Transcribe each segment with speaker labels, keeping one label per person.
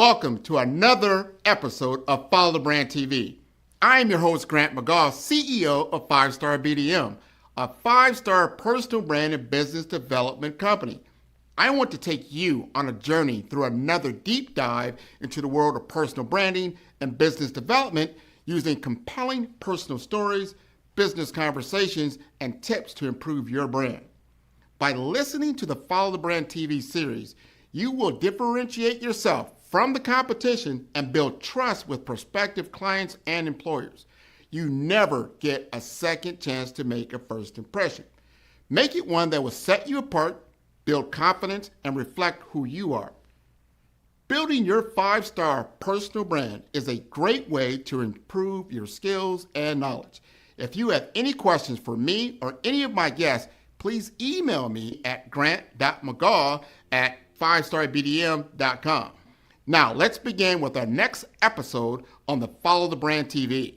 Speaker 1: Welcome to another episode of Follow the Brand TV. I am your host, Grant McGaugh, CEO of 5-Star BDM, a 5-star personal brand and business development company. I want to take you on a journey through another deep dive into the world of personal branding and business development using compelling personal stories, business conversations, and tips to improve your brand. By listening to the Follow the Brand TV series, you will differentiate yourself from the competition and build trust with prospective clients and employers. You never get a second chance to make a first impression. Make it one that will set you apart, build confidence, and reflect who you are. Building your 5-star personal brand is a great way to improve your skills and knowledge. If you have any questions for me or any of my guests, please email me at grant.mcgaugh@5starbdm.com. Now, let's begin with our next episode on the Follow the Brand TV.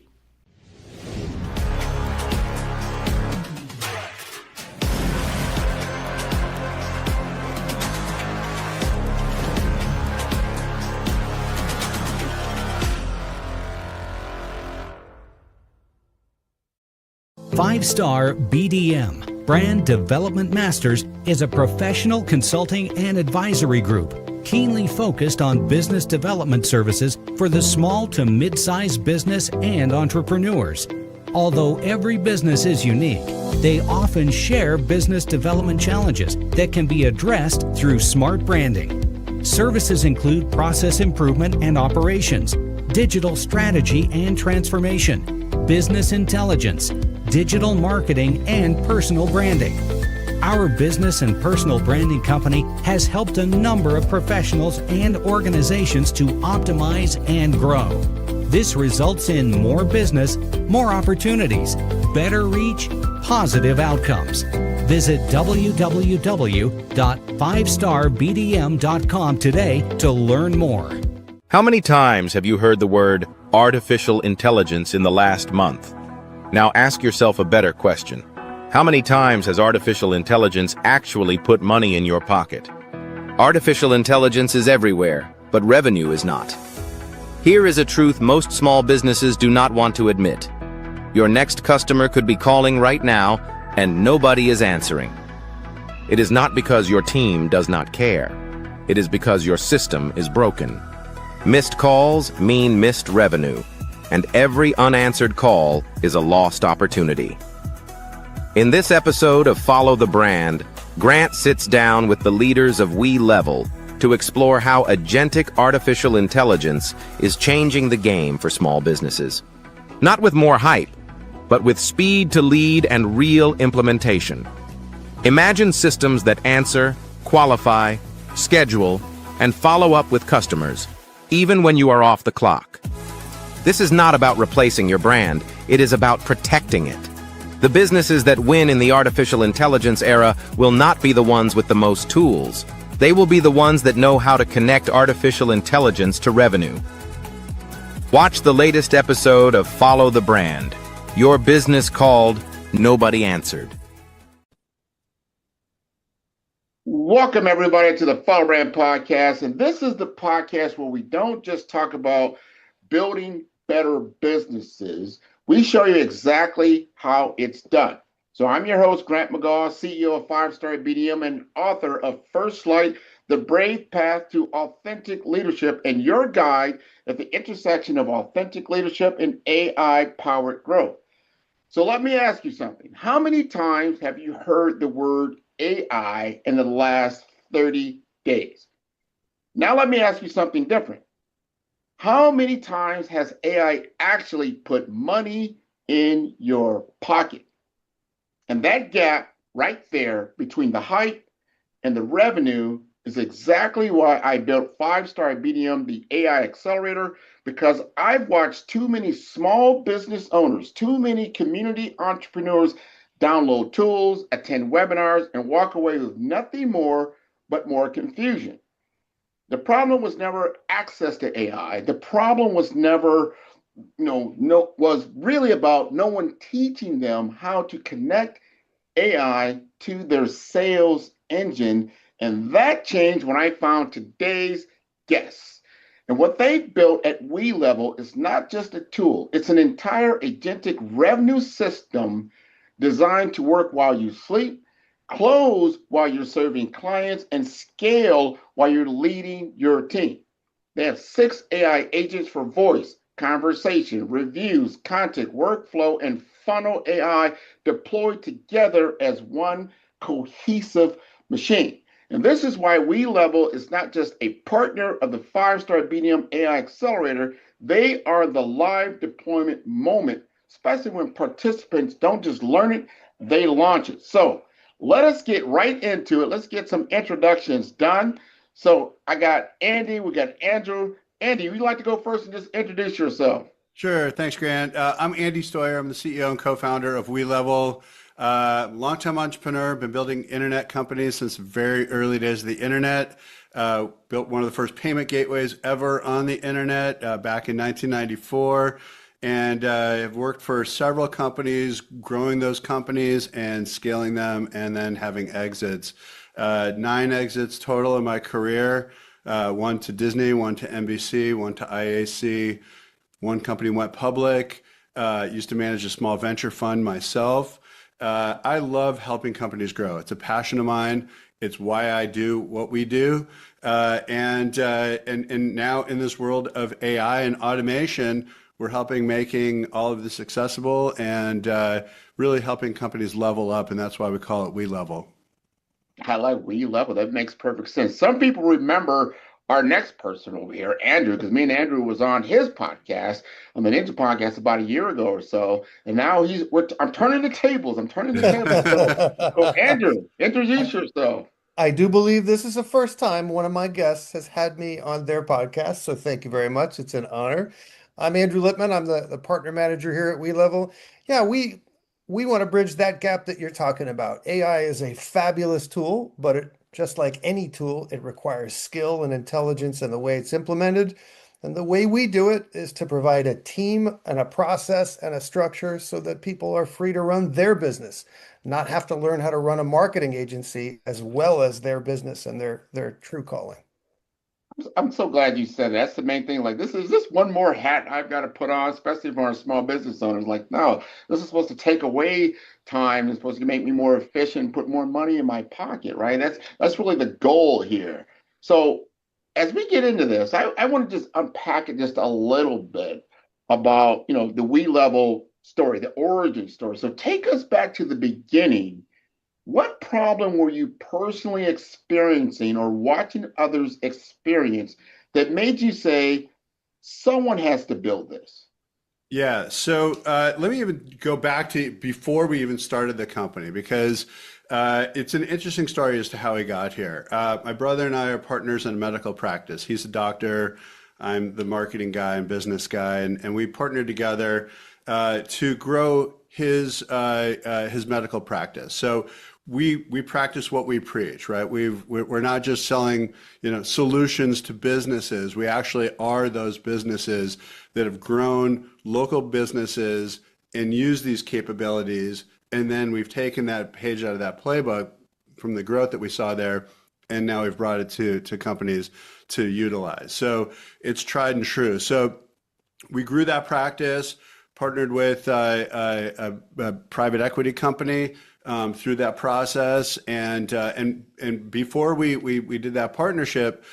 Speaker 2: Five-Star BDM, Brand Development Masters, is a professional consulting and advisory group keenly focused on business development services for the small to mid-sized business and entrepreneurs. Although every business is unique, they often share business development challenges that can be addressed through smart branding. Services include process improvement and operations, digital strategy and transformation, business intelligence, digital marketing, and personal branding. Our business and personal branding company has helped a number of professionals and organizations to optimize and grow. This results in more business, more opportunities, better reach, positive outcomes. Visit www.5starbdm.com today to learn more.
Speaker 3: How many times have you heard the word artificial intelligence in the last month? Now ask yourself a better question. How many times has artificial intelligence actually put money in your pocket? Artificial intelligence is everywhere, but revenue is not. Here is a truth most small businesses do not want to admit. Your next customer could be calling right now, and nobody is answering. It is not because your team does not care. It is because your system is broken. Missed calls mean missed revenue, and every unanswered call is a lost opportunity. In this episode of Follow the Brand, Grant sits down with the leaders of WeLevel to explore how agentic artificial intelligence is changing the game for small businesses. Not with more hype, but with speed to lead and real implementation. Imagine systems that answer, qualify, schedule, and follow up with customers, even when you are off the clock. This is not about replacing your brand, it is about protecting it. The businesses that win in the artificial intelligence era will not be the ones with the most tools. They will be the ones that know how to connect artificial intelligence to revenue. Watch the latest episode of Follow the Brand, your business called Nobody Answered.
Speaker 1: Welcome, everybody, to the Follow Brand Podcast. And this is the podcast where we don't just talk about building better businesses. We show you exactly how it's done. So I'm your host, Grant McGaugh, CEO of 5-Star BDM and author of First Light, The Brave Path to Authentic Leadership, and your guide at the intersection of authentic leadership and AI-powered growth. So let me ask you something. How many times have you heard the word AI in the last 30 days? Now let me ask you something different. How many times has AI actually put money in your pocket? And that gap right there between the hype and the revenue is exactly why I built 5-Star BDM, the AI Accelerator, because I've watched too many small business owners, too many community entrepreneurs download tools, attend webinars, and walk away with nothing more but more confusion. The problem was never access to AI. The problem was never, was really about no one teaching them how to connect AI to their sales engine. And that changed when I found today's guests. And what they built at WeLevel is not just a tool, it's an entire agentic revenue system designed to work while you sleep, close while you're serving clients, and scale while you're leading your team. They have 6 AI agents for voice, conversation, reviews, content, workflow, and funnel AI deployed together as one cohesive machine. And this is why WeLevel is not just a partner of the 5-star BDM AI Accelerator, they are the live deployment moment, especially when participants don't just learn it, they launch it. So let us get right into it. Let's get some introductions done. So I got Andy, we got Andrew. Andy, would you like to go first and just introduce yourself?
Speaker 4: Sure. Thanks, Grant. I'm Andy Stoyer. I'm the CEO and co-founder of WeLevel. Longtime entrepreneur, been building internet companies since the very early days of the internet. Built one of the first payment gateways ever on the internet back in 1994. And I've worked for several companies, growing those companies and scaling them, and then having exits. 9 exits total in my career. One to Disney, one to NBC, one to IAC. One company went public. Used to manage a small venture fund myself. I love helping companies grow. It's a passion of mine. It's why I do what we do. And now in this world of AI and automation, we're helping making all of this accessible and really helping companies level up. And that's why we call it WeLevel.
Speaker 1: I like WeLevel. That makes perfect sense. Some people remember our next person over here, Andrew, because me and Andrew was on his podcast, on the Ninja podcast, about a year ago or so, and now I'm turning the tables. I'm turning the tables. So Andrew, introduce yourself.
Speaker 5: I do believe this is the first time one of my guests has had me on their podcast, so thank you very much. It's an honor. I'm Andrew Lippman. I'm the partner manager here at WeLevel. Yeah, we want to bridge that gap that you're talking about. AI is a fabulous tool, but just like any tool, it requires skill and intelligence in the way it's implemented. And the way we do it is to provide a team and a process and a structure so that people are free to run their business, not have to learn how to run a marketing agency as well as their business and their true calling.
Speaker 1: I'm so glad you said that. That's the main thing. Like, this is this one more hat I've got to put on, especially for our small business owners. Like, no, this is supposed to take away time. It's supposed to make me more efficient, put more money in my pocket, right? That's really the goal here. So as we get into this, I want to just unpack it just a little bit about, the WeLevel story, the origin story. So take us back to the beginning. What problem were you personally experiencing or watching others experience that made you say, someone has to build this?
Speaker 4: Yeah, so let me even go back to before we even started the company, because it's an interesting story as to how we got here. My brother and I are partners in medical practice. He's a doctor. I'm the marketing guy and business guy, and we partnered together to grow his medical practice. So we practice what we preach, right? We're not just selling, solutions to businesses. We actually are those businesses that have grown local businesses and use these capabilities. And then we've taken that page out of that playbook from the growth that we saw there, and now we've brought it to companies to utilize. So it's tried and true. So we grew that practice, partnered with a private equity company through that process, and before we did that partnership,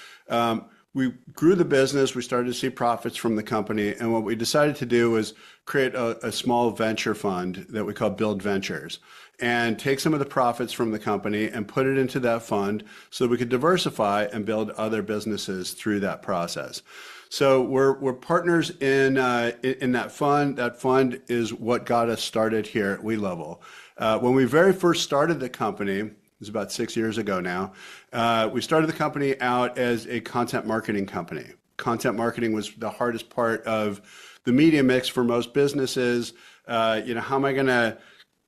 Speaker 4: we grew the business. We started to see profits from the company, and what we decided to do was create a small venture fund that we call Build Ventures, and take some of the profits from the company and put it into that fund so that we could diversify and build other businesses through that process. So we're partners in that fund. That fund is what got us started here at WeLevel. When we very first started the company, it was about 6 years ago now, we started the company out as a content marketing company. Content marketing was the hardest part of the media mix for most businesses. How am I going to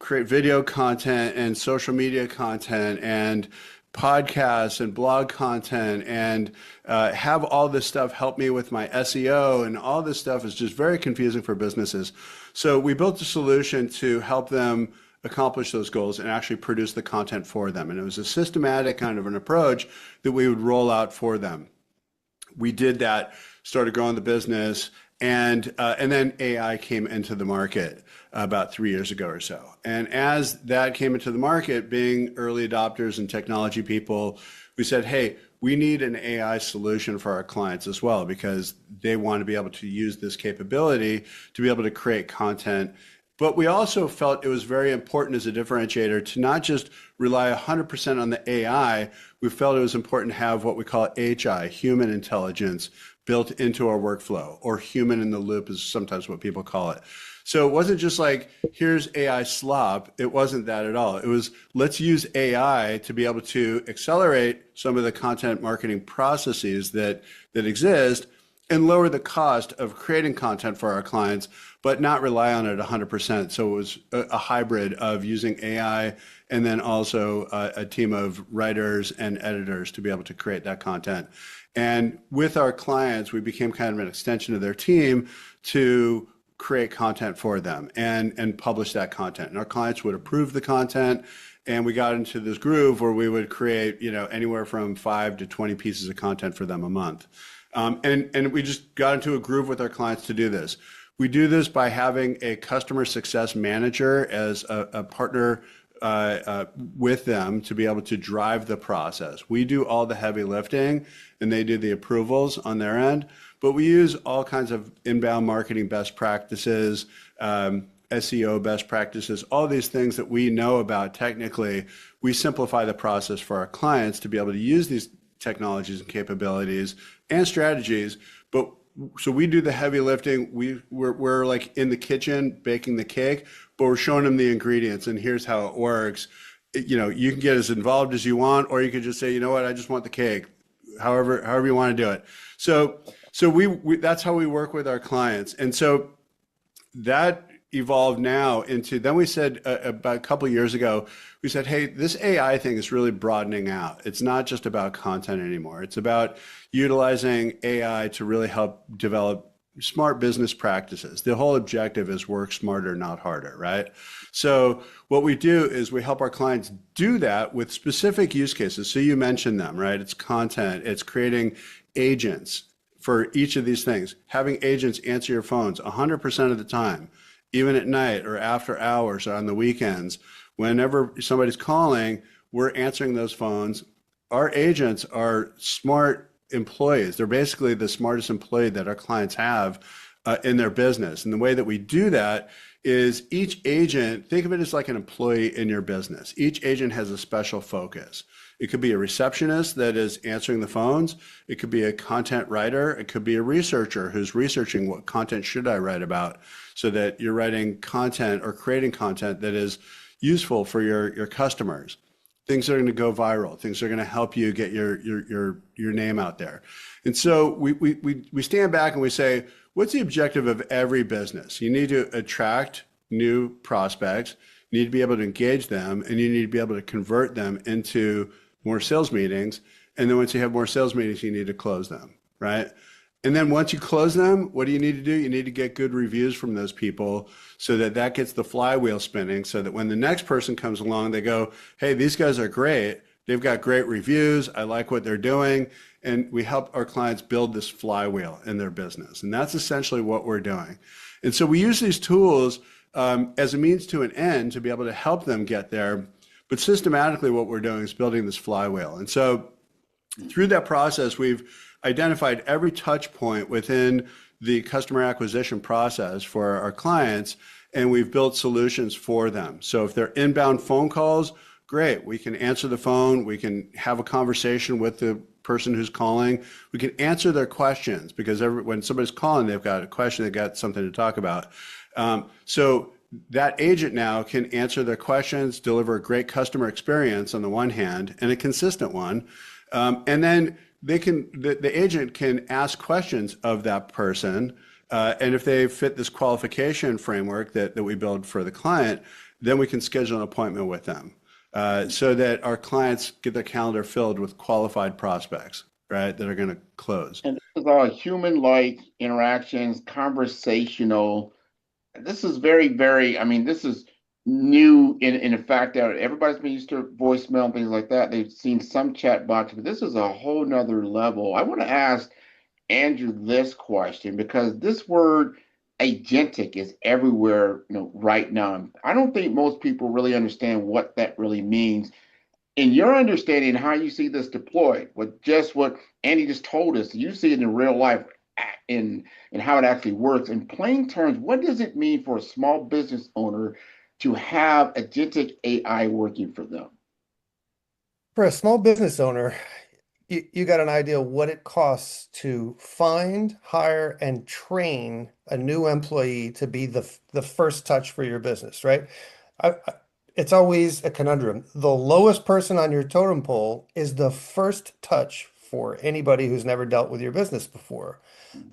Speaker 4: create video content and social media content and podcasts and blog content and have all this stuff help me with my SEO, and all this stuff is just very confusing for businesses. So we built a solution to help them accomplish those goals and actually produce the content for them. And it was a systematic kind of an approach that we would roll out for them. We did that started growing the business, and then AI came into the market about 3 years ago or so. And as that came into the market, being early adopters and technology people, we said, hey, we need an AI solution for our clients as well, because they want to be able to use this capability to be able to create content. But we also felt it was very important as a differentiator to not just rely 100% on the AI. We felt it was important to have what we call HI, human intelligence, built into our workflow, or human in the loop is sometimes what people call it. So it wasn't just like, here's AI slop. It wasn't that at all. It was, let's use AI to be able to accelerate some of the content marketing processes that exist and lower the cost of creating content for our clients, but not rely on it 100%. So it was a hybrid of using AI and then also a team of writers and editors to be able to create that content. And with our clients, we became kind of an extension of their team to create content for them and publish that content. And our clients would approve the content. And we got into this groove where we would create, anywhere from 5 to 20 pieces of content for them a month. And we just got into a groove with our clients to do this. We do this by having a customer success manager as a partner with them to be able to drive the process. We do all the heavy lifting and they do the approvals on their end, but we use all kinds of inbound marketing best practices, SEO best practices, all these things that we know about technically. We simplify the process for our clients to be able to use these technologies and capabilities and strategies. But so we do the heavy lifting. We're like in the kitchen baking the cake, but we're showing them the ingredients and here's how it works. You can get as involved as you want, or you could just say, you know what, I just want the cake. However you want to do it. So we that's how we work with our clients. And so that evolved now into, then we said about a couple of years ago, we said, hey, this AI thing is really broadening out. It's not just about content anymore. It's about utilizing AI to really help develop smart business practices. The whole objective is work smarter, not harder, right? So what we do is we help our clients do that with specific use cases. So you mentioned them, right? It's content, it's creating agents for each of these things, having agents answer your phones 100% of the time, even at night or after hours or on the weekends. Whenever somebody's calling, we're answering those phones. Our agents are smart employees. They're basically the smartest employee that our clients have in their business. And the way that we do that is each agent, think of it as like an employee in your business. Each agent has a special focus. It could be a receptionist that is answering the phones. It could be a content writer. It could be a researcher who's researching what content should I write about, so that you're writing content or creating content that is useful for your customers. Things that are going to go viral, things that are going to help you get your name out there. And so we stand back and we say, what's the objective of every business? You need to attract new prospects, you need to be able to engage them, and you need to be able to convert them into more sales meetings. And then once you have more sales meetings, you need to close them, right? And then once you close them, what do you need to do? You need to get good reviews from those people so that that gets the flywheel spinning, so that when the next person comes along, they go, hey, these guys are great. They've got great reviews. I like what they're doing. And we help our clients build this flywheel in their business. And that's essentially what we're doing. And so we use these tools as a means to an end to be able to help them get there. But systematically, what we're doing is building this flywheel. And so through that process, we've identified every touch point within the customer acquisition process for our clients, and we've built solutions for them. So if they're inbound phone calls, great. We can answer the phone. We can have a conversation with the person who's calling. We can answer their questions, because when somebody's calling, they've got a question, they've got something to talk about. So that agent now can answer their questions, deliver a great customer experience on the one hand, and a consistent one. And then the agent can ask questions of that person. And if they fit this qualification framework that we build for the client, then we can schedule an appointment with them. So that our clients get their calendar filled with qualified prospects, right, that are going to close.
Speaker 1: And this is all human-like interactions, conversational. This is very, very, this is new in the fact that everybody's been used to voicemail and things like that. They've seen some chat bots, but this is a whole nother level. I want to ask, Andrew this question because this word agentic is everywhere, right now. I don't think most people really understand what that really means. In your understanding, how you see this deployed, with just what Andy just told us, you see it in real life in how it actually works. In plain terms, what does it mean for a small business owner to have agentic AI working for them?
Speaker 5: For a small business owner, you got an idea what it costs to find, hire, and train a new employee to be the first touch for your business, right? It's always a conundrum. The lowest person on your totem pole is the first touch for anybody who's never dealt with your business before.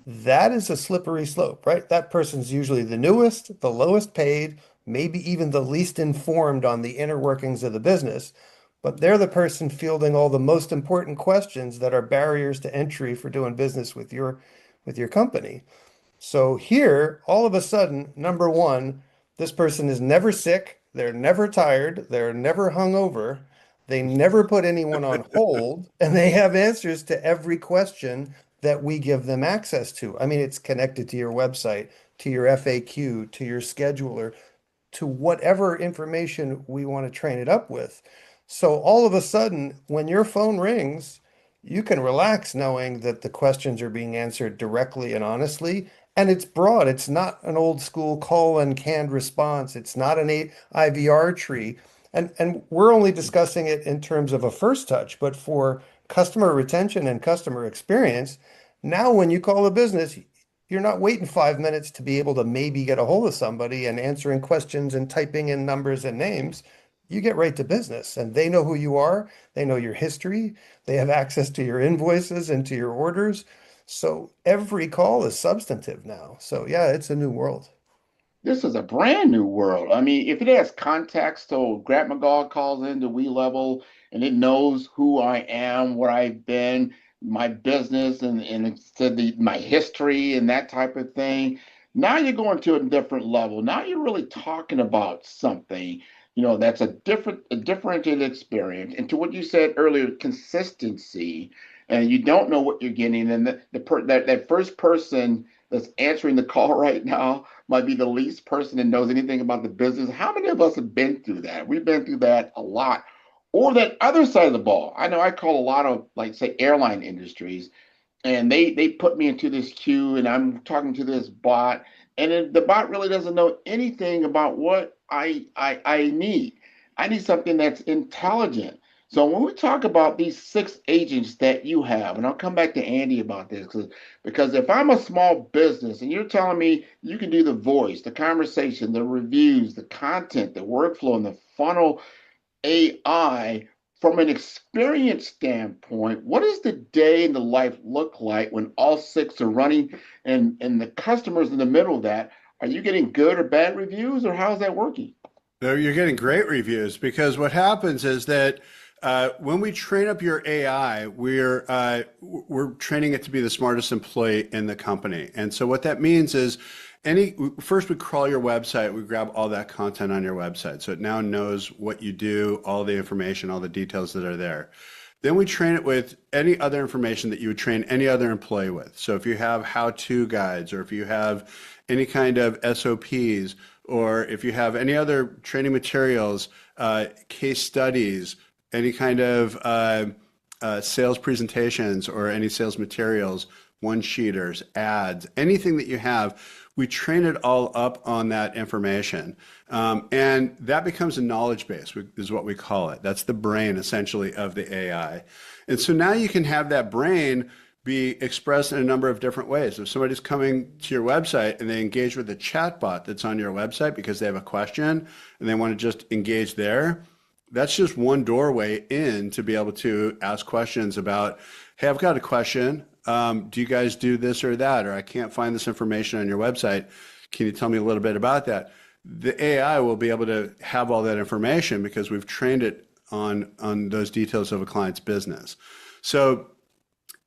Speaker 5: That is a slippery slope, right? That person's usually the newest, the lowest paid, maybe even the least informed on the inner workings of the business, but they're the person fielding all the most important questions that are barriers to entry for doing business with your company. So here, all of a sudden, number one, this person is never sick, they're never tired, they're never hungover, they never put anyone on hold, and they have answers to every question that we give them access to. I mean, it's connected to your website, to your FAQ, to your scheduler, to whatever information we want to train it up with. So all of a sudden, when your phone rings, you can relax knowing that the questions are being answered directly and honestly. And it's broad. It's not an old school call and canned response. It's not an IVR tree. And we're only discussing it in terms of a first touch, but for customer retention and customer experience, now when you call a business, you're not waiting 5 minutes to be able to maybe get a hold of somebody and answering questions and typing in numbers and names. You get right to business and they know who you are. They know your history. They have access to your invoices and to your orders. So every call is substantive now. So yeah, it's a new world.
Speaker 1: This is a brand new world. I mean, if it has context, so Grant McGaw calls into WeLevel and it knows who I am, where I've been, my business, and it said my history and that type of thing. Now you're going to a different level. Now you're really talking about something, that's a differentiated experience. And to what you said earlier, consistency, and you don't know what you're getting. And that first person that's answering the call right now might be the least person that knows anything about the business. How many of us have been through that? We've been through that a lot. Or that other side of the ball. I know I call a lot of, like, say, airline industries, and they put me into this queue, and I'm talking to this bot, and the bot really doesn't know anything about what I need. I need something that's intelligent. So when we talk about these six agents that you have, and I'll come back to Andy about this, because if I'm a small business and you're telling me you can do the voice, the conversation, the reviews, the content, the workflow, and the funnel AI, from an experience standpoint, what does the day in the life look like when all six are running and the customers in the middle of that? Are you getting good or bad reviews, or how's that working?
Speaker 4: No, you're getting great reviews because what happens is that when we train up your AI, we're training it to be the smartest employee in the company. And so what that means is first we crawl your website, we grab all that content on your website. So it now knows what you do, all the information, all the details that are there. Then we train it with any other information that you would train any other employee with. So if you have how-to guides, or if you have any kind of SOPs, or if you have any other training materials, case studies, any kind of sales presentations or any sales materials, one-sheeters, ads, anything that you have, we train it all up on that information. And that becomes a knowledge base, is what we call it. That's the brain, essentially, of the AI. And so now you can have that brain be expressed in a number of different ways. If somebody's coming to your website and they engage with the chatbot that's on your website because they have a question and they want to just engage there, that's just one doorway in to be able to ask questions about, hey, I've got a question. Do you guys do this or that? Or I can't find this information on your website. Can you tell me a little bit about that? The AI will be able to have all that information because we've trained it on those details of a client's business. So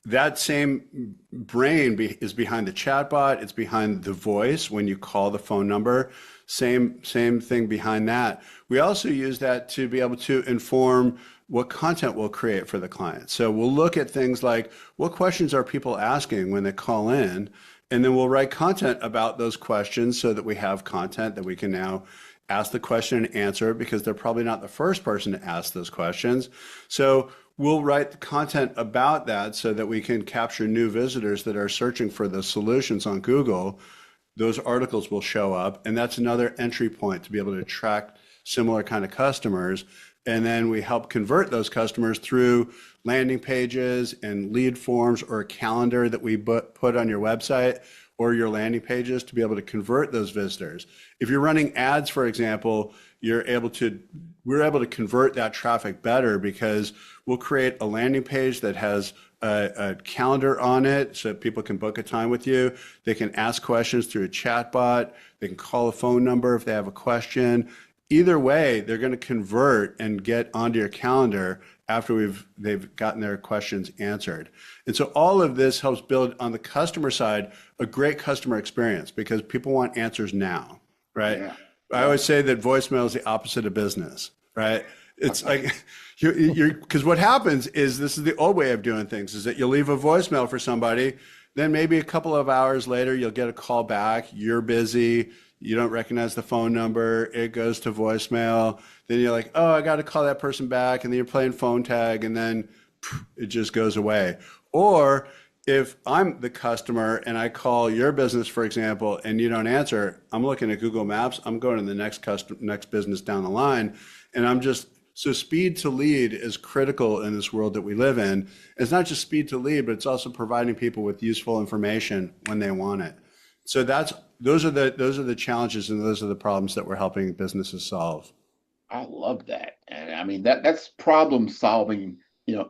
Speaker 4: that same brain is behind the chatbot. It's behind the voice when you call the phone number. Same thing behind that. We also use that to be able to inform what content we'll create for the client. So we'll look at things like what questions are people asking when they call in, and then we'll write content about those questions so that we have content that we can now ask the question and answer it, because they're probably not the first person to ask those questions. So we'll write the content about that so that we can capture new visitors that are searching for the solutions on Google. Those articles will show up, and that's another entry point to be able to attract similar kind of customers. And then we help convert those customers through landing pages and lead forms, or a calendar that we put on your website or your landing pages to be able to convert those visitors. If you're running ads, for example, we're able to convert that traffic better, because we'll create a landing page that has a calendar on it so that people can book a time with you. They can ask questions through a chat bot. They can call a phone number if they have a question. Either way, they're going to convert and get onto your calendar after they've gotten their questions answered. And so all of this helps build, on the customer side, a great customer experience, because people want answers now, right? Yeah. I always say that voicemail is the opposite of business, right? It's like, because what happens is, this is the old way of doing things, is that you'll leave a voicemail for somebody, then maybe a couple of hours later, you'll get a call back, you're busy, you don't recognize the phone number, it goes to voicemail. Then you're like, oh, I got to call that person back. And then you're playing phone tag, and then it just goes away. Or if I'm the customer and I call your business, for example, and you don't answer, I'm looking at Google Maps, I'm going to the next business down the line. And so speed to lead is critical in this world that we live in. It's not just speed to lead, but it's also providing people with useful information when they want it. So those are the challenges, and those are the problems that we're helping businesses solve.
Speaker 1: I love that. And I mean, that's problem solving,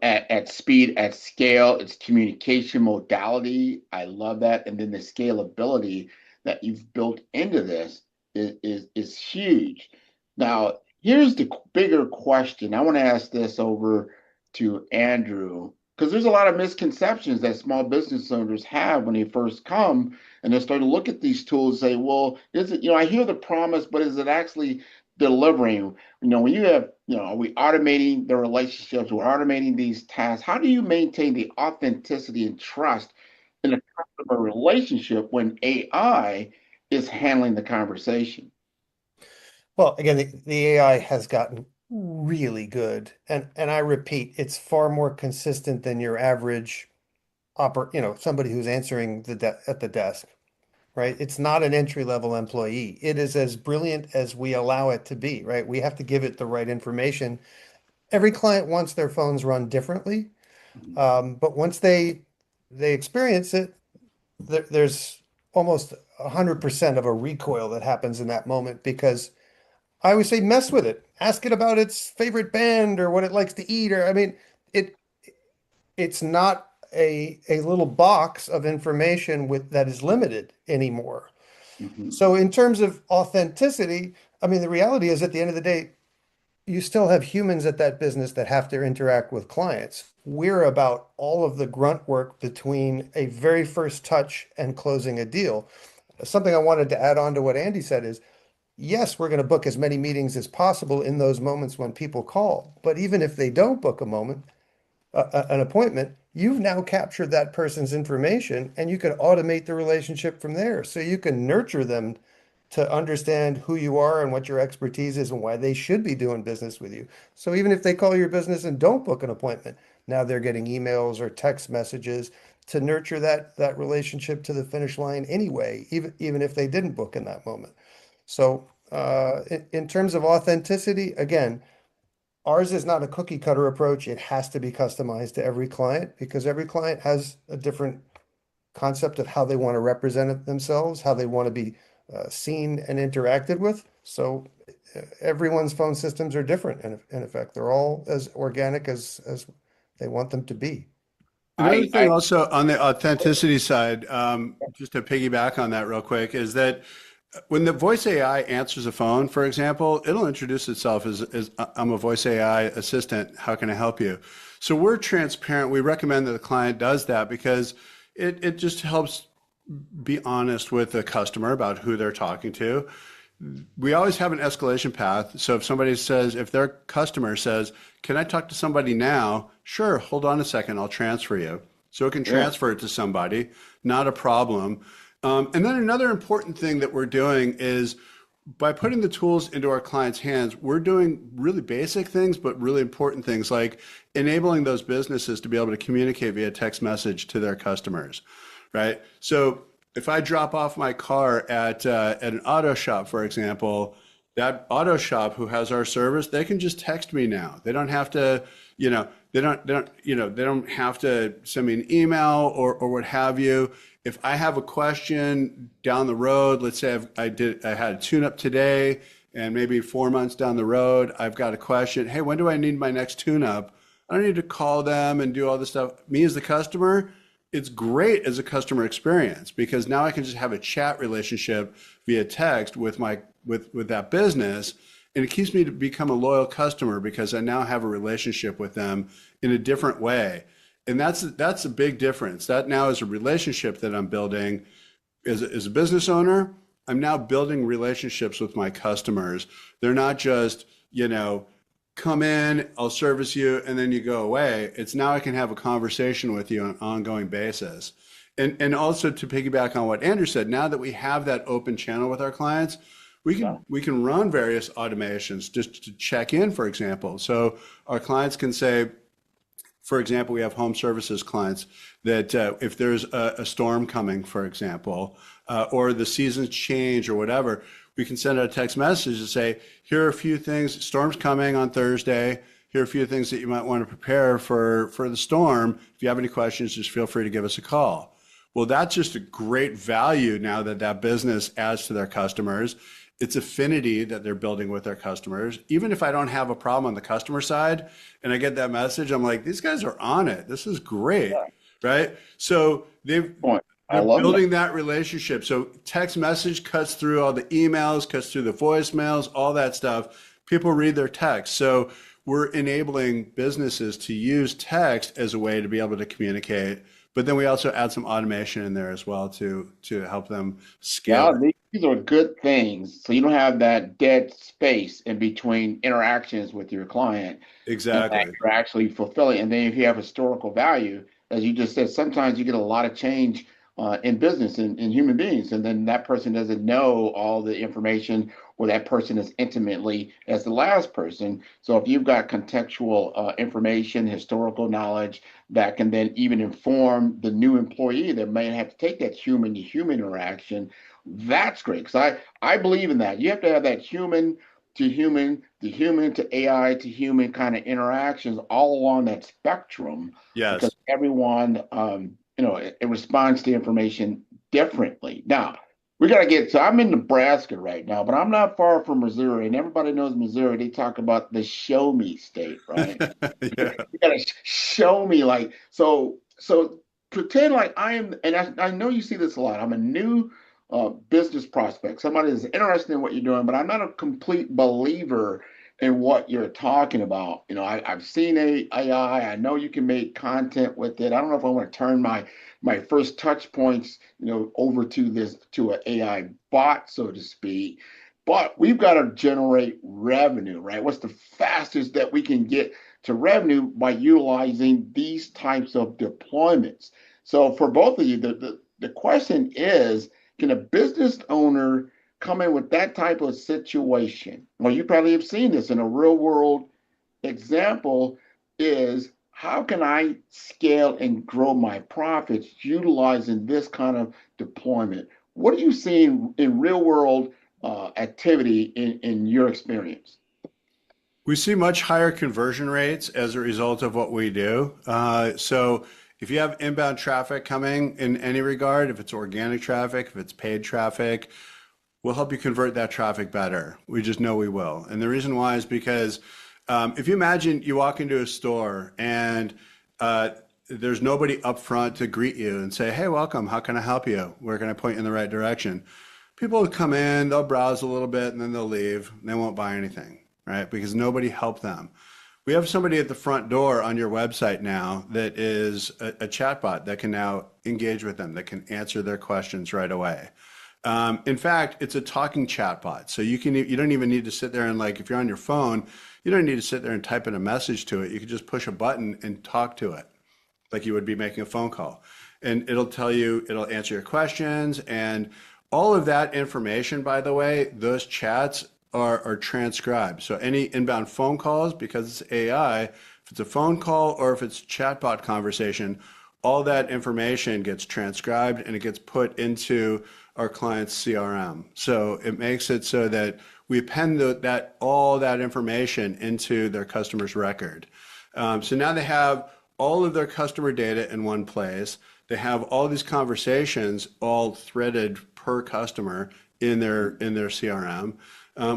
Speaker 1: at speed, at scale. It's communication modality. I love that. And then the scalability that you've built into this is huge. Now, here's the bigger question. I want to ask this over to Andrew, because there's a lot of misconceptions that small business owners have when they first come and they start to look at these tools and say, well, is it, I hear the promise, but is it actually delivering? When you have, are we automating the relationships? We're automating these tasks. How do you maintain the authenticity and trust in a customer relationship when AI is handling the conversation?
Speaker 5: Well, again, the AI has gotten really good, and I repeat, it's far more consistent than your average somebody who's answering at the desk, right? It's not an entry-level employee. It is as brilliant as we allow it to be, right? We have to give it the right information. Every client wants their phones run differently, but once they experience it, there's almost 100% of a recoil that happens in that moment, because I always say, mess with it. Ask it about its favorite band or what it likes to eat. Or, I mean, it's not a little box of information that is limited anymore. Mm-hmm. So in terms of authenticity, I mean, the reality is, at the end of the day, you still have humans at that business that have to interact with clients. We're about all of the grunt work between a very first touch and closing a deal. Something I wanted to add on to what Andy said is, yes, we're going to book as many meetings as possible in those moments when people call. But even if they don't book an appointment, you've now captured that person's information, and you can automate the relationship from there. So you can nurture them to understand who you are and what your expertise is and why they should be doing business with you. So even if they call your business and don't book an appointment, now they're getting emails or text messages to nurture that relationship to the finish line anyway, even if they didn't book in that moment. So in terms of authenticity, again, ours is not a cookie cutter approach. It has to be customized to every client, because every client has a different concept of how they want to represent themselves, how they want to be seen and interacted with. So everyone's phone systems are different. In effect, they're all as organic as they want them to be.
Speaker 4: Another thing also on the authenticity side, just to piggyback on that real quick, is that when the voice AI answers a phone, for example, it'll introduce itself as I'm a voice AI assistant. How can I help you? So we're transparent. We recommend that the client does that, because it just helps be honest with the customer about who they're talking to. we always have an escalation path. So if somebody says, if their customer says, can I talk to somebody now? Sure, hold on a second, I'll transfer you. So it can
Speaker 1: Yeah.
Speaker 4: transfer it to somebody, not a problem. And then another important thing that we're doing is by putting the tools into our clients' hands, we're doing really basic things, but really important things like enabling those businesses to be able to communicate via text message to their customers, right? So if I drop off my car at an auto shop, for example, that auto shop who has our service, they can just text me now. They don't have to, they don't have to send me an email or what have you. If I have a question down the road, let's say I had a tune-up today, and maybe 4 months down the road, I've got a question. Hey, when do I need my next tune-up? I don't need to call them and do all this stuff. Me as the customer, it's great as a customer experience because now I can just have a chat relationship via text with that business, and it keeps me to become a loyal customer because I now have a relationship with them in a different way. And that's a big difference. That now is a relationship that I'm building as a business owner. I'm now building relationships with my customers. They're not just, come in, I'll service you, and then you go away. It's now I can have a conversation with you on an ongoing basis. And also to piggyback on what Andrew said, now that we have that open channel with our clients, we can run various automations just to check in, for example. So our clients can say, for example, we have home services clients that if there's a storm coming, for example, or the seasons change or whatever, we can send out a text message to say, here are a few things, storm's coming on Thursday. Here are a few things that you might want to prepare for the storm. If you have any questions, just feel free to give us a call. Well, that's just a great value now that business adds to their customers. It's affinity that they're building with their customers. Even if I don't have a problem on the customer side and I get that message, I'm like, these guys are on it. This is great, right? So they're building that relationship. So text message cuts through all the emails, cuts through the voicemails, all that stuff. People read their text. So we're enabling businesses to use text as a way to be able to communicate. But then we also add some automation in there as well to help them scale.
Speaker 1: Yeah, these are good things. So you don't have that dead space in between interactions with your client.
Speaker 4: Exactly.
Speaker 1: And that you're actually fulfilling. And then if you have historical value, as you just said, sometimes you get a lot of change in business and in human beings, and then that person doesn't know all the information, or that person is intimately as the last person. So if you've got contextual information, historical knowledge that can then even inform the new employee that may have to take that human to human interaction, that's great. Because I believe in that. You have to have that human to human, the human to AI to human kind of interactions all along that spectrum.
Speaker 4: Yes.
Speaker 1: Because everyone, it responds to information differently. Now, we got to so I'm in Nebraska right now, but I'm not far from Missouri, and everybody knows Missouri. They talk about the show me state, right?
Speaker 4: Yeah.
Speaker 1: You got to show me so pretend like I am, and I know you see this a lot. I'm a new business prospect, somebody that's interested in what you're doing, but I'm not a complete believer in what you're talking about. I've seen AI. I know you can make content with it. I don't know if I want to turn my first touch points, over to an AI bot, so to speak. But we've got to generate revenue, right? What's the fastest that we can get to revenue by utilizing these types of deployments? So for both of you, the question is, can a business owner come in with that type of situation? Well, you probably have seen this in a real world example is, how can I scale and grow my profits utilizing this kind of deployment? What are you seeing in real world activity in your experience?
Speaker 4: We see much higher conversion rates as a result of what we do. So if you have inbound traffic coming in any regard, if it's organic traffic, if it's paid traffic, we'll help you convert that traffic better. We just know we will. And the reason why is because if you imagine you walk into a store and there's nobody up front to greet you and say, hey, welcome, how can I help you? Where can I point you in the right direction? People will come in, they'll browse a little bit, and then they'll leave, and they won't buy anything, right? Because nobody helped them. We have somebody at the front door on your website now that is a chatbot that can now engage with them, that can answer their questions right away. In fact, it's a talking chatbot. So you don't even need to sit there and like, if you're on your phone, you don't need to sit there and type in a message to it. You can just push a button and talk to it like you would be making a phone call. And it'll tell you, it'll answer your questions. And all of that information, by the way, those chats are transcribed. So any inbound phone calls, because it's AI, if it's a phone call or if it's chatbot conversation, all that information gets transcribed and it gets put into our client's CRM. So it makes it so that we append all that information into their customer's record. So now they have all of their customer data in one place. They have all these conversations all threaded per customer in their CRM.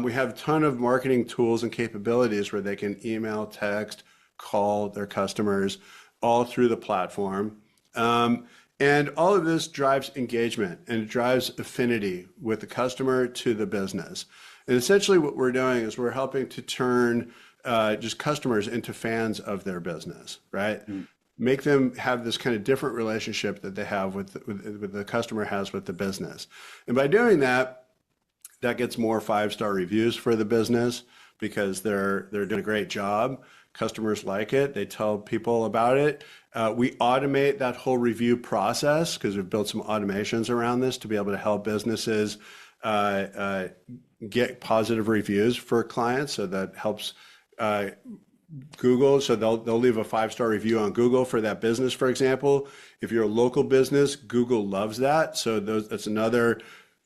Speaker 4: We have a ton of marketing tools and capabilities where they can email, text, call their customers all through the platform. And all of this drives engagement and it drives affinity with the customer to the business. And essentially what we're doing is we're helping to turn just customers into fans of their business, right? Make them have this kind of different relationship that they have with the customer has with the business. And by doing that, that gets more 5-star reviews for the business because they're doing a great job. Customers like it. They tell people about it. We automate that whole review process because we've built some automations around this to be able to help businesses get positive reviews for clients. So that helps Google. So they'll leave a 5-star review on Google for that business, for example. If you're a local business, Google loves that. So that's another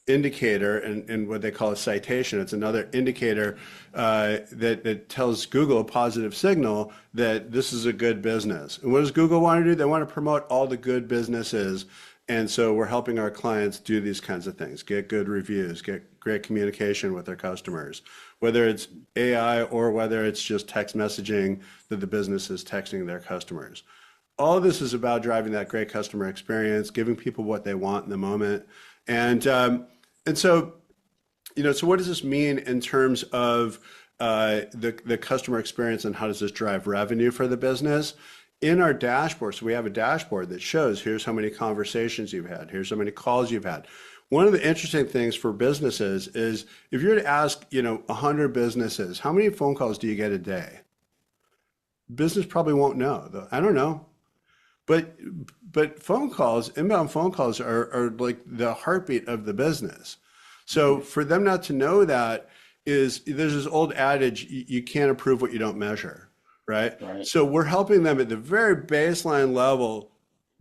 Speaker 4: indicator and what they call a citation. It's another indicator that tells Google a positive signal that this is a good business. And what does Google want to do? They want to promote all the good businesses. And so we're helping our clients do these kinds of things, get good reviews, get great communication with their customers, whether it's AI or whether it's just text messaging that the business is texting their customers. All of this is about driving that great customer experience, giving people what they want in the moment. And so, so what does this mean in terms of the customer experience and how does this drive revenue for the business? In our dashboard, so we have a dashboard that shows here's how many conversations you've had, here's how many calls you've had. One of the interesting things for businesses is if you're to ask, 100 businesses, how many phone calls do you get a day? Business probably won't know. I don't know. But phone calls, inbound phone calls are like the heartbeat of the business. So for them not to know that there's this old adage, you can't improve what you don't measure, right? So we're helping them at the very baseline level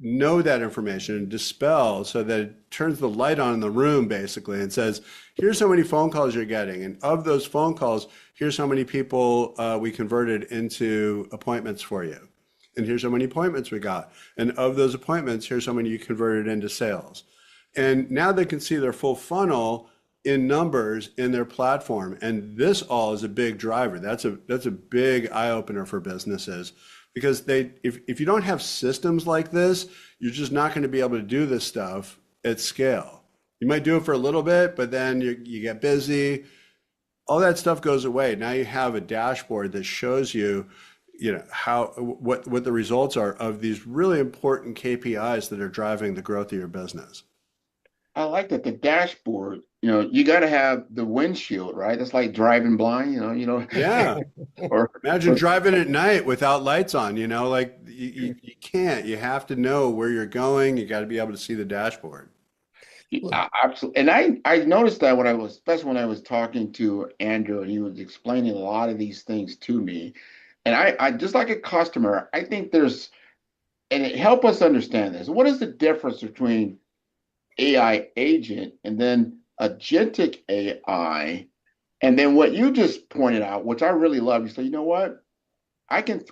Speaker 4: know that information and dispel so that it turns the light on in the room basically and says, here's how many phone calls you're getting. And of those phone calls, here's how many people we converted into appointments for you. And here's how many appointments we got. And of those appointments, here's how many you converted into sales. And now they can see their full funnel in numbers in their platform. And this all is a big driver. That's a big eye opener for businesses because if you don't have systems like this, you're just not going to be able to do this stuff at scale. You might do it for a little bit, but then you get busy. All that stuff goes away. Now you have a dashboard that shows you what the results are of these really important KPIs that are driving the growth of your business.
Speaker 1: I like that the dashboard, you got to have the windshield, right? It's like driving blind,
Speaker 4: Yeah.
Speaker 1: or
Speaker 4: imagine driving at night without lights on, like you can't. You have to know where you're going. You got to be able to see the dashboard.
Speaker 1: Absolutely. And I noticed that especially when I was talking to Andrew and he was explaining a lot of these things to me. And I just like a customer, I think and it help us understand this. What is the difference between AI agent and then agentic AI? And then what you just pointed out, which I really love, you say, you know what? I can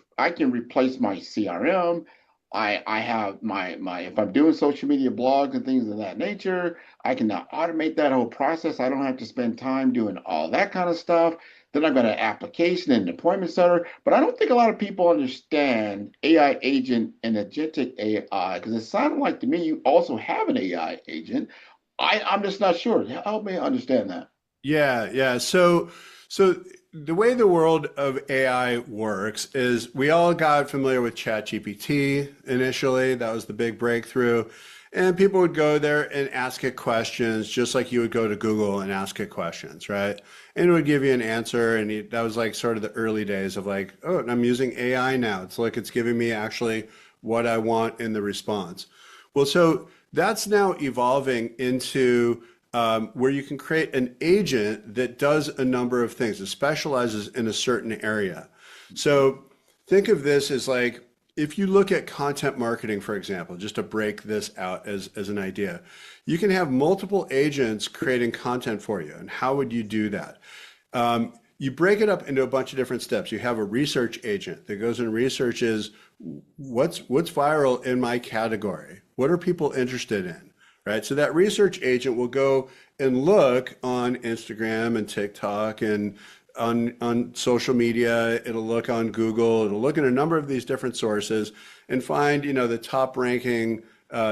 Speaker 1: replace my CRM. I have my if I'm doing social media blogs and things of that nature, I can now automate that whole process. I don't have to spend time doing all that kind of stuff. Then I've got an application and an appointment center. But I don't think a lot of people understand AI agent and agentic AI because it sounded like to me you also have an AI agent. I'm just not sure. Help me understand that.
Speaker 4: Yeah. So the way the world of AI works is we all got familiar with ChatGPT initially. That was the big breakthrough. And people would go there and ask it questions, just like you would go to Google and ask it questions, right? And it would give you an answer. And that was like sort of the early days of like, oh, I'm using AI now. It's like it's giving me actually what I want in the response. Well, so that's now evolving into where you can create an agent that does a number of things. It specializes in a certain area. So think of this as like, if you look at content marketing, for example, just to break this out as an idea, you can have multiple agents creating content for you. And how would you do that? You break it up into a bunch of different steps. You have a research agent that goes and researches what's viral in my category. What are people interested in, right? So that research agent will go and look on Instagram and TikTok and on social media. It'll look on Google. It'll look at a number of these different sources and find, the top ranking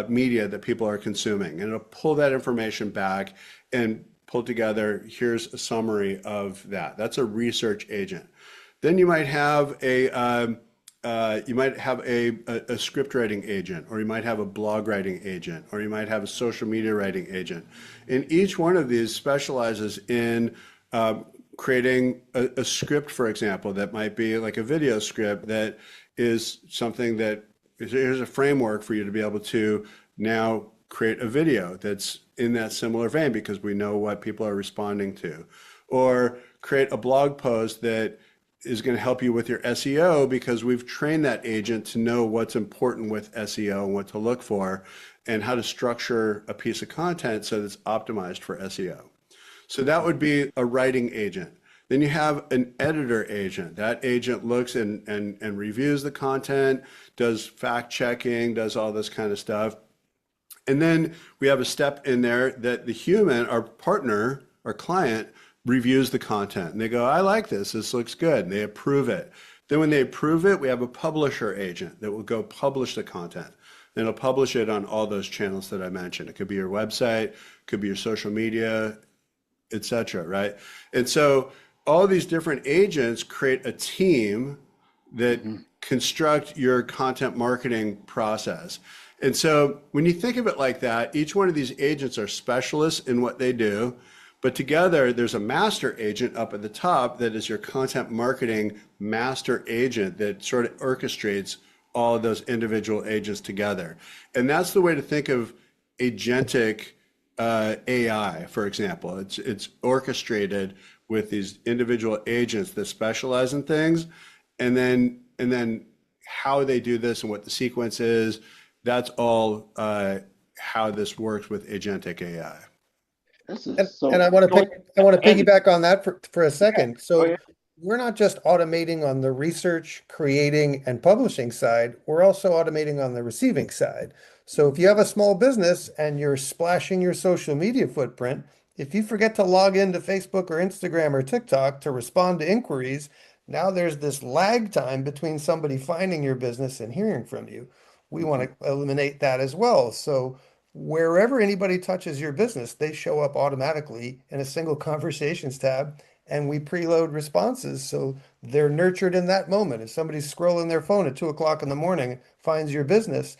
Speaker 4: media that people are consuming. And it'll pull that information back and pull together, here's a summary of that. That's a research agent. Then you might have a script writing agent, or you might have a blog writing agent, or you might have a social media writing agent. And each one of these specializes in creating a script, for example, that might be like a video script that is something that here's a framework for you to be able to now create a video that's in that similar vein because we know what people are responding to. Or create a blog post that is going to help you with your SEO because we've trained that agent to know what's important with SEO and what to look for and how to structure a piece of content so that it's optimized for SEO. So that would be a writing agent. Then you have an editor agent. That agent looks and reviews the content, does fact checking, does all this kind of stuff. And then we have a step in there that the human, our partner, our client, reviews the content. And they go, I like this. This looks good. And they approve it. Then when they approve it, we have a publisher agent that will go publish the content. And it'll publish it on all those channels that I mentioned. It could be your website, could be your social media, etc. Right? And so all these different agents create a team that construct your content marketing process. And so when you think of it like that, each one of these agents are specialists in what they do, but together there's a master agent up at the top that is your content marketing master agent that sort of orchestrates all of those individual agents together. And that's the way to think of agentic AI, for example. It's orchestrated with these individual agents that specialize in things, and then how they do this and what the sequence is. That's all how this works with agentic AI.
Speaker 1: This is
Speaker 5: And I want to piggyback on that for a second. So
Speaker 1: yeah.
Speaker 5: we're not just automating on the research, creating, and publishing side, we're also automating on the receiving side. So if you have a small business and you're splashing your social media footprint, if you forget to log into Facebook or Instagram or TikTok to respond to inquiries, now there's this lag time between somebody finding your business and hearing from you. We want to eliminate that as well. So wherever anybody touches your business, they show up automatically in a single conversations tab, and we preload responses so they're nurtured in that moment. If somebody's scrolling their phone at 2 o'clock in the morning, finds your business,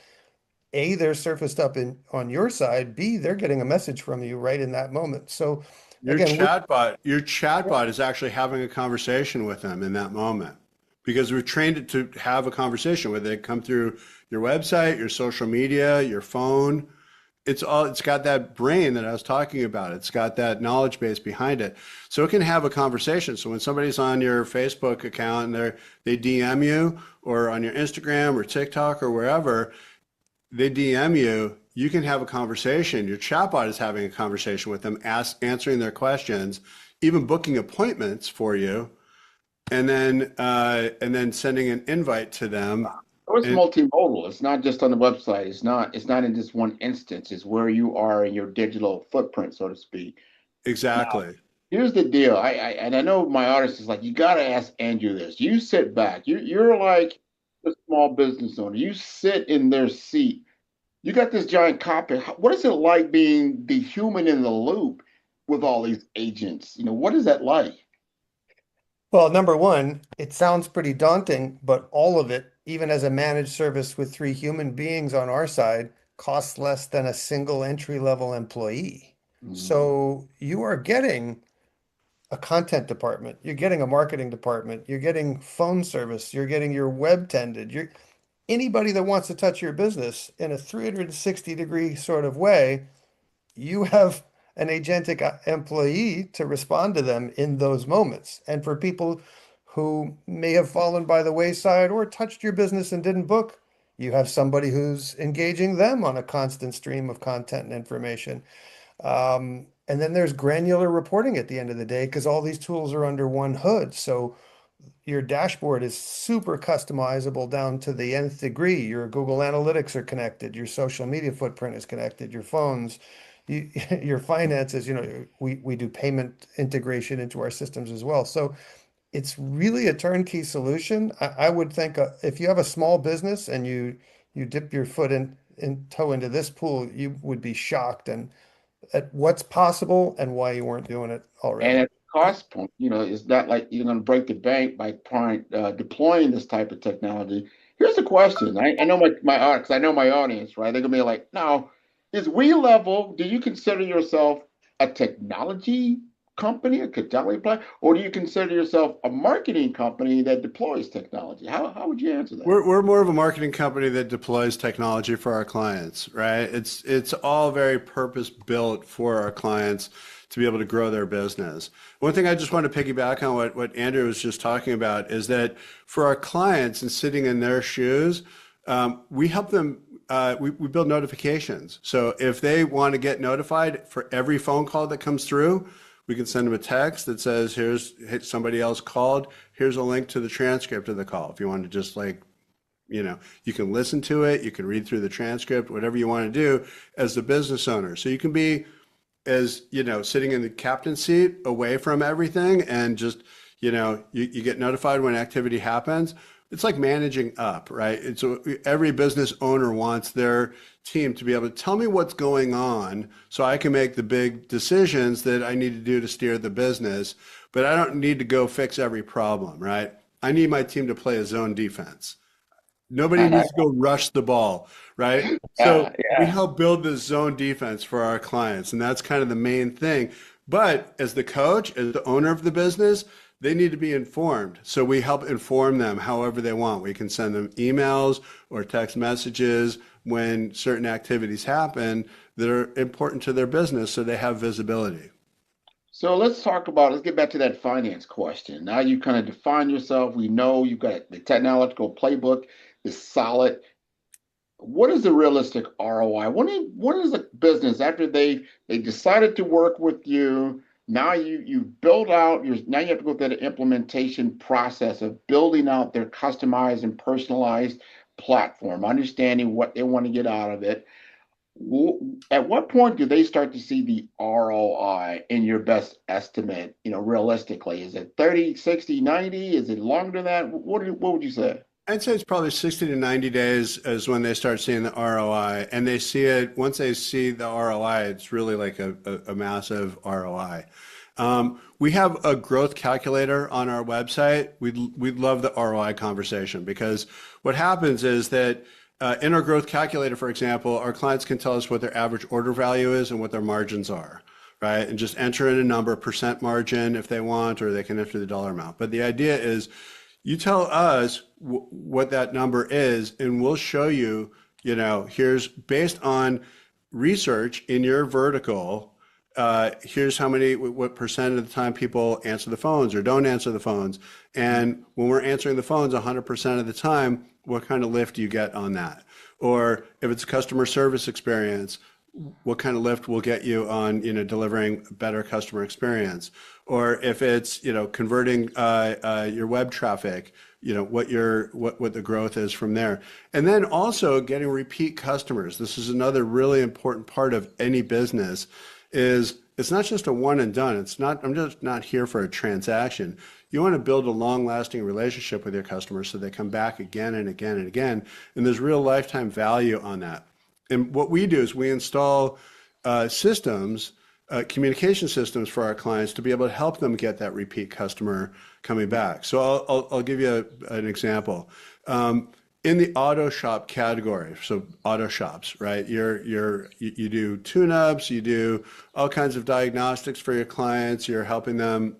Speaker 5: A, they're surfaced up on your side. B, they're getting a message from you right in that moment. So
Speaker 4: Your
Speaker 5: again,
Speaker 4: chatbot is actually having a conversation with them in that moment because we've trained it to have a conversation with it. Come through your website, your social media, your phone. It's got that brain that I was talking about. It's got that knowledge base behind it. So it can have a conversation. So when somebody's on your Facebook account and they DM you, or on your Instagram or TikTok or wherever, they DM you, you can have a conversation. Your chatbot is having a conversation with them, answering their questions, even booking appointments for you, and then sending an invite to them.
Speaker 1: It's multimodal. It's not just on the website. It's not in just one instance. It's where you are in your digital footprint, so to speak.
Speaker 4: Exactly.
Speaker 1: Now, here's the deal. I know my audience is like, you got to ask Andrew this. You sit back. You're like a small business owner. You sit in their seat. You got this giant cockpit. What is it like being the human in the loop with all these agents? What is that like?
Speaker 5: well, number one, it sounds pretty daunting, but all of it, even as a managed service with 3 human beings on our side, costs less than a single entry-level employee.
Speaker 1: Mm.
Speaker 5: So you are getting a content department, you're getting a marketing department, you're getting phone service, you're getting your web tended, you're anybody that wants to touch your business in a 360-degree sort of way, you have an agentic employee to respond to them in those moments. And for people who may have fallen by the wayside or touched your business and didn't book, you have somebody who's engaging them on a constant stream of content and information. And then there's granular reporting at the end of the day because all these tools are under one hood. So your dashboard is super customizable down to the nth degree. Your Google Analytics are connected, your social media footprint is connected, your phones, your finances, we do payment integration into our systems as well. So it's really a turnkey solution. I would think if you have a small business and you dip your foot in toe into this pool, you would be shocked and at what's possible and why you weren't doing it
Speaker 1: And
Speaker 5: already.
Speaker 1: at the cost point, it's not like you're going to break the bank by deploying this type of technology. Here's the question. I know my audience, I know my audience, right? They're going to be like, now, is WeLevel, do you consider yourself a technology company, a technology player, or do you consider yourself a marketing company that deploys technology? How would you answer that?
Speaker 4: We're more of a marketing company that deploys technology for our clients, right? It's all very purpose built for our clients to be able to grow their business. One thing I just want to piggyback on what Andrew was just talking about is that for our clients and sitting in their shoes, we help them. We build notifications. So if they want to get notified for every phone call that comes through, we can send them a text that says, here's somebody else called. Here's a link to the transcript of the call. If you want to just you can listen to it, you can read through the transcript, whatever you want to do as the business owner. So you can be as, sitting in the captain's seat away from everything and just, you get notified when activity happens. It's like managing up, right? It's every business owner wants their team to be able to tell me what's going on so I can make the big decisions that I need to do to steer the business, but I don't need to go fix every problem, right? I need my team to play a zone defense. Nobody needs to go rush the ball, right? So we
Speaker 1: Yeah.
Speaker 4: help build this zone defense for our clients, and that's kind of the main thing. But as the coach, as the owner of the business, they need to be informed. So we help inform them however they want. We can send them emails or text messages when certain activities happen that are important to their business so they have visibility.
Speaker 1: So let's get back to that finance question. Now you kind of define yourself. We know you've got the technological playbook is solid. What is the realistic ROI? What is a business after they decided to work with you? Now you build out your now you have to go through the implementation process of building out their customized and personalized platform, understanding what they want to get out of it. At what point do they start to see the ROI in your best estimate, realistically? Is it 30, 60, 90? Is it longer than that? What would you say?
Speaker 4: I'd say it's probably 60 to 90 days is when they start seeing the ROI. And they see it, once they see the ROI, it's really like a massive ROI. We have a growth calculator on our website. We'd love the ROI conversation because what happens is that in our growth calculator, for example, our clients can tell us what their average order value is and what their margins are, right? And just enter in a number, percent margin if they want, or they can enter the dollar amount. But the idea is you tell us what that number is, and we'll show you, here's based on research in your vertical, here's what percent of the time people answer the phones or don't answer the phones. And when we're answering the phones 100% of the time, what kind of lift do you get on that? Or if it's customer service experience, what kind of lift will get you on, delivering better customer experience? Or if it's, converting your web traffic, what the growth is from there. And then also getting repeat customers. This is another really important part of any business is it's not just a one and done. I'm just not here for a transaction. You want to build a long-lasting relationship with your customers so they come back again and again and again. And there's real lifetime value on that. And what we do is we install systems, communication systems for our clients to be able to help them get that repeat customer coming back. So I'll give you an example. in the auto shop category. So auto shops, right? You do tune-ups, you do all kinds of diagnostics for your clients, you're helping them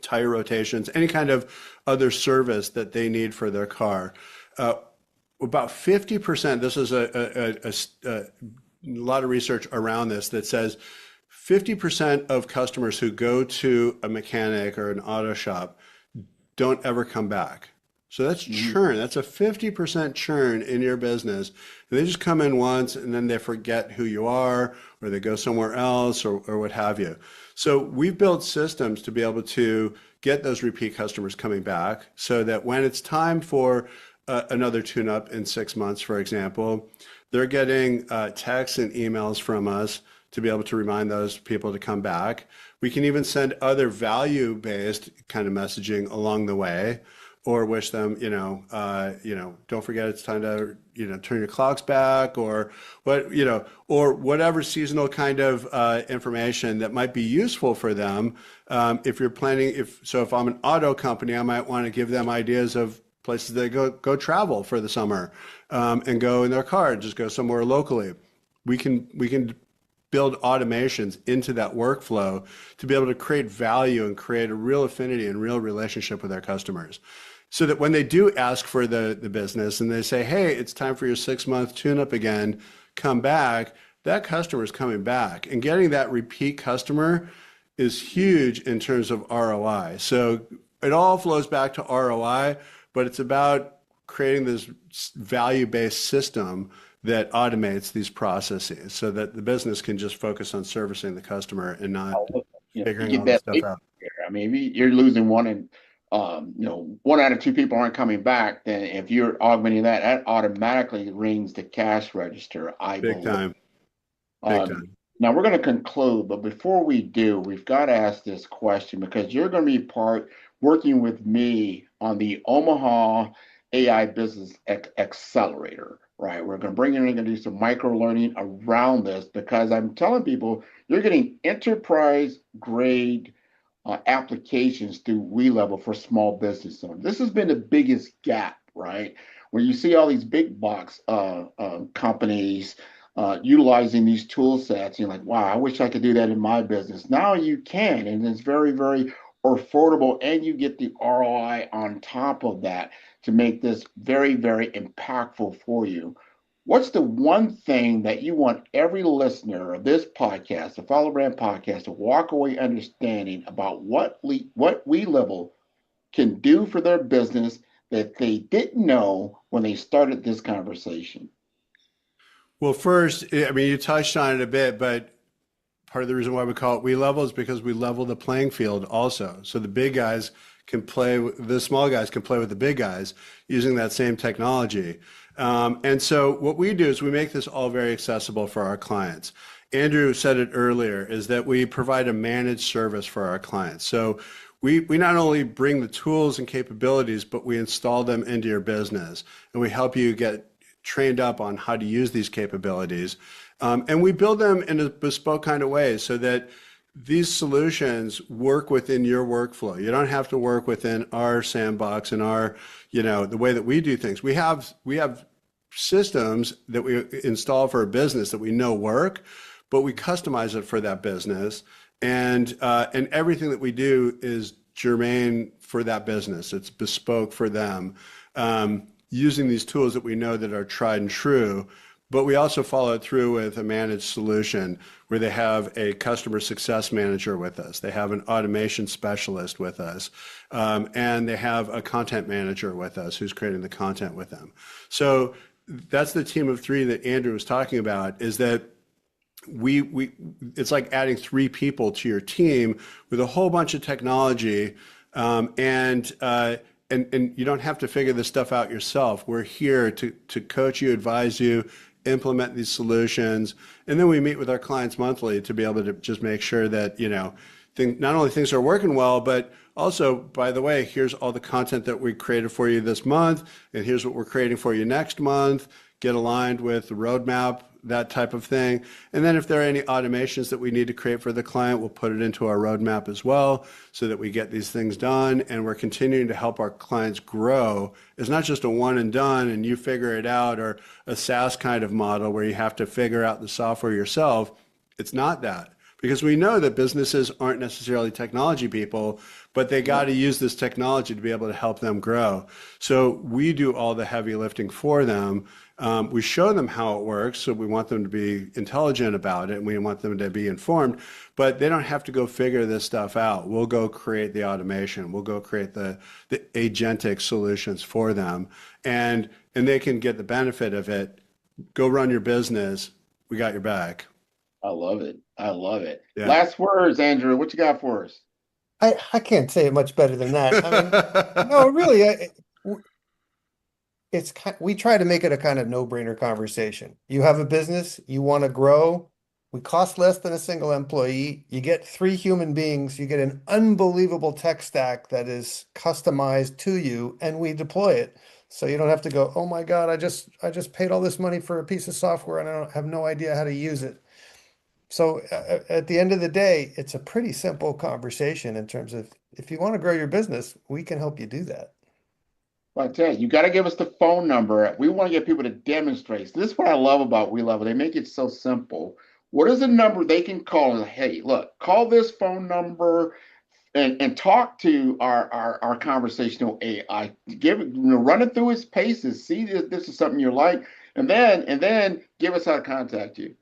Speaker 4: tire rotations, any kind of other service that they need for their car. About 50%, this is a lot of research around this that says 50% of customers who go to a mechanic or an auto shop don't ever come back. So that's churn. That's a 50% churn in your business. And they just come in once and then they forget who you are, or they go somewhere else, or what have you. So we've built systems to be able to get those repeat customers coming back so that when it's time for another tune-up in 6 months, for example, they're getting texts and emails from us to be able to remind those people to come back. We can even send other value-based kind of messaging along the way, or wish them, don't forget it's time to, turn your clocks back, or or whatever seasonal kind of information that might be useful for them. If you're planning, if I'm an auto company, I might want to give them ideas of places they go travel for the summer, and go in their car and just go somewhere locally. We can build automations into that workflow to be able to create value and create a real affinity and real relationship with our customers. So that when they do ask for the business and they say, hey, it's time for your 6-month tune-up again, come back, that customer is coming back. And getting that repeat customer is huge in terms of ROI. So it all flows back to ROI, but it's about creating this value-based system that automates these processes so that the business can just focus on servicing the customer and not figuring all this stuff out.
Speaker 1: I mean, if you're losing one and 1 out of 2 people aren't coming back, then if you're augmenting that, that automatically rings the cash register.
Speaker 4: Big time. Big time.
Speaker 1: Now we're going to conclude, but before we do, we've got to ask this question because you're going to be working with me on the Omaha AI Business Accelerator, right? We're going to bring in and do some micro learning around this because I'm telling people you're getting enterprise grade applications through WeLevel for small business owners. This has been the biggest gap, right? Where you see all these big box companies utilizing these tool sets. You're like, wow, I wish I could do that in my business. Now you can, and it's very, very affordable, and you get the ROI on top of that to make this very, very impactful for you. What's the one thing that you want every listener of this podcast, the Follow Brand Podcast, to walk away understanding about what WeLevel can do for their business that they didn't know when they started this conversation?
Speaker 4: Well, first, I mean, you touched on it a bit, but part of the reason why we call it WeLevel is because we level the playing field also. So the big guys can the small guys can play with the big guys using that same technology. And so what we do is we make this all very accessible for our clients. Andrew said it earlier, is that we provide a managed service for our clients. So we not only bring the tools and capabilities, but we install them into your business, and we help you get trained up on how to use these capabilities. And we build them in a bespoke kind of way so that these solutions work within your workflow. You don't have to work within our sandbox and our, the way that we do things. We have systems that we install for a business that we know work, but we customize it for that business. And everything that we do is germane for that business. It's bespoke for them, using these tools that we know that are tried and true. But we also follow it through with a managed solution where they have a customer success manager with us. They have an automation specialist with us. And they have a content manager with us who's creating the content with them. So that's the team of 3 that Andrew was talking about, is that it's like adding 3 people to your team with a whole bunch of technology. And you don't have to figure this stuff out yourself. We're here to coach you, advise you, implement these solutions. And then we meet with our clients monthly to be able to just make sure that, not only things are working well, but also, by the way, here's all the content that we created for you this month, and here's what we're creating for you next month. Get aligned with the roadmap that type of thing. And then if there are any automations that we need to create for the client, we'll put it into our roadmap as well so that we get these things done. And we're continuing to help our clients grow. It's not just a one and done and you figure it out, or a SaaS kind of model where you have to figure out the software yourself. It's not that. Because we know that businesses aren't necessarily technology people, but they got to use this technology to be able to help them grow. So we do all the heavy lifting for them. We show them how it works, so we want them to be intelligent about it, and we want them to be informed, but they don't have to go figure this stuff out. We'll go create the automation. We'll go create the agentic solutions for them, and they can get the benefit of it. Go run your business. We got your back.
Speaker 1: I love it. I love it.
Speaker 4: Yeah.
Speaker 1: Last words, Andrew. What you got for us?
Speaker 5: I can't say it much better than that. I mean, no, really, we try to make it a kind of no-brainer conversation. You have a business, you want to grow. We cost less than a single employee. You get 3 human beings. You get an unbelievable tech stack that is customized to you, and we deploy it. So you don't have to go, oh my God, I just paid all this money for a piece of software and I have no idea how to use it. So at the end of the day, it's a pretty simple conversation in terms of if you want to grow your business, we can help you do that.
Speaker 1: Well, I tell you, you got to give us the phone number. We want to get people to demonstrate. So this is what I love about WeLevel. They make it so simple. What is the number they can call? And hey, look, call this phone number and talk to our conversational AI. Give it, run it through its paces. See if this is something you like, and then give us how to contact you.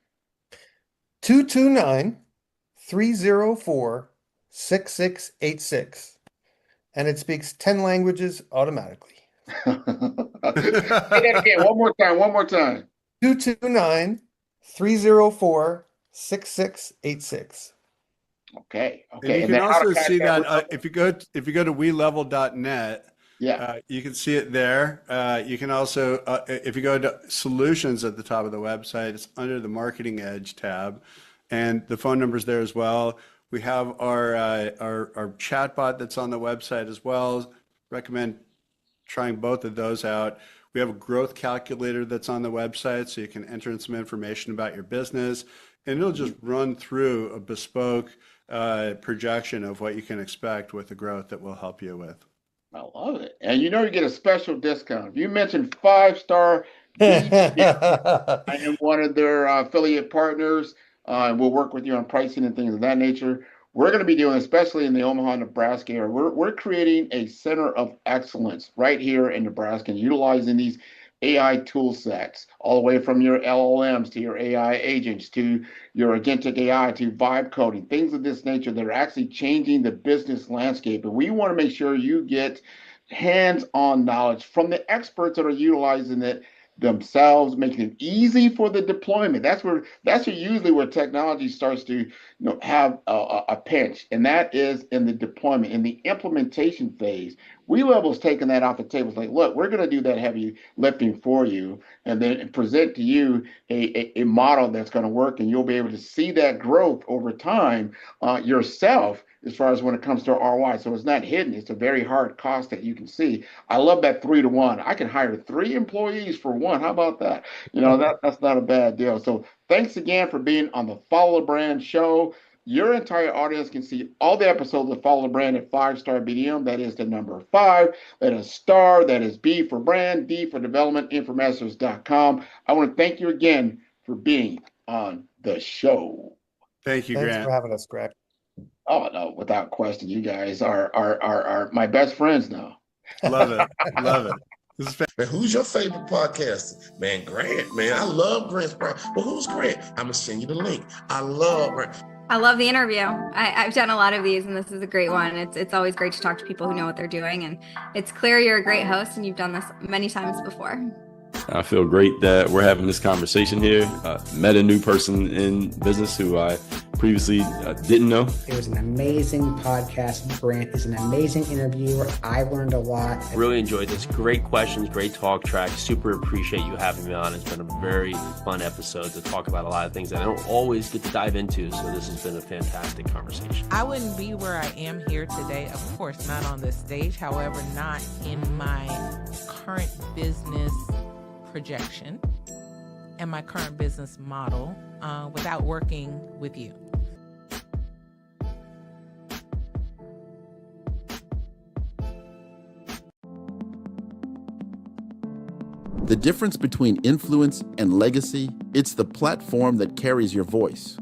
Speaker 5: 229-304-6686. And it speaks 10 languages automatically.
Speaker 1: Say that again. One more time.
Speaker 5: 229-304-6686.
Speaker 1: Okay.
Speaker 4: And you can also see that if you go to WeLevel.net, you can see it there. You can also, if you go to solutions at the top of the website, it's under the Marketing Edge tab, and the phone number's there as well. We have our chatbot that's on the website as well. Recommend trying both of those out. We have a growth calculator that's on the website, so you can enter in some information about your business, and it'll just run through a bespoke projection of what you can expect with the growth that we'll help you with.
Speaker 1: I love it. And you get a special discount. If you mention 5-star I am one of their affiliate partners. We'll work with you on pricing and things of that nature. We're going to be doing, especially in the Omaha, Nebraska area, we're creating a center of excellence right here in Nebraska, and utilizing these AI tool sets, all the way from your LLMs to your AI agents to your agentic AI to vibe coding, things of this nature that are actually changing the business landscape. And we want to make sure you get hands-on knowledge from the experts that are utilizing it themselves, making it easy for the deployment. That's usually where technology starts to have a pinch, and that is in the deployment, in the implementation phase. WeLevel's taking that off the table. It's like, look, we're going to do that heavy lifting for you, and then present to you a model that's going to work, and you'll be able to see that growth over time yourself, as far as when it comes to ROI. So it's not hidden. It's a very hard cost that you can see. I love that 3-to-1. I can hire 3 employees for 1. How about that? That's not a bad deal. So thanks again for being on the Follow the Brand show. Your entire audience can see all the episodes of Follow the Brand at 5-star BDM. That is the number 5. That is star. That is B for brand, D for development, Informasters.com. I want to thank you again for being on the show.
Speaker 4: Thank you, Grant.
Speaker 5: Thanks for having us, Greg.
Speaker 1: Oh, no, without question. You guys are my best friends now.
Speaker 4: Love it. Love it. This is
Speaker 6: Man, who's your favorite podcaster? Man, Grant, man. I love Grant's podcast. Well, who's Grant? I'm going to send you the link. I love Grant.
Speaker 7: I love the interview. I've done a lot of these, and this is a great one. It's always great to talk to people who know what they're doing, and it's clear you're a great host, and you've done this many times before.
Speaker 8: I feel great that we're having this conversation here. Met a new person in business who I previously didn't know.
Speaker 9: It was an amazing podcast. Grant is an amazing interviewer. I learned a lot.
Speaker 10: Really enjoyed this. Great questions, great talk track. Super appreciate you having me on. It's been a very fun episode to talk about a lot of things that I don't always get to dive into. So this has been a fantastic conversation.
Speaker 11: I wouldn't be where I am here today, of course, not on this stage. However, not in my current business projection, and my current business model without working with you?
Speaker 1: The difference between influence and legacy, it's the platform that carries your voice.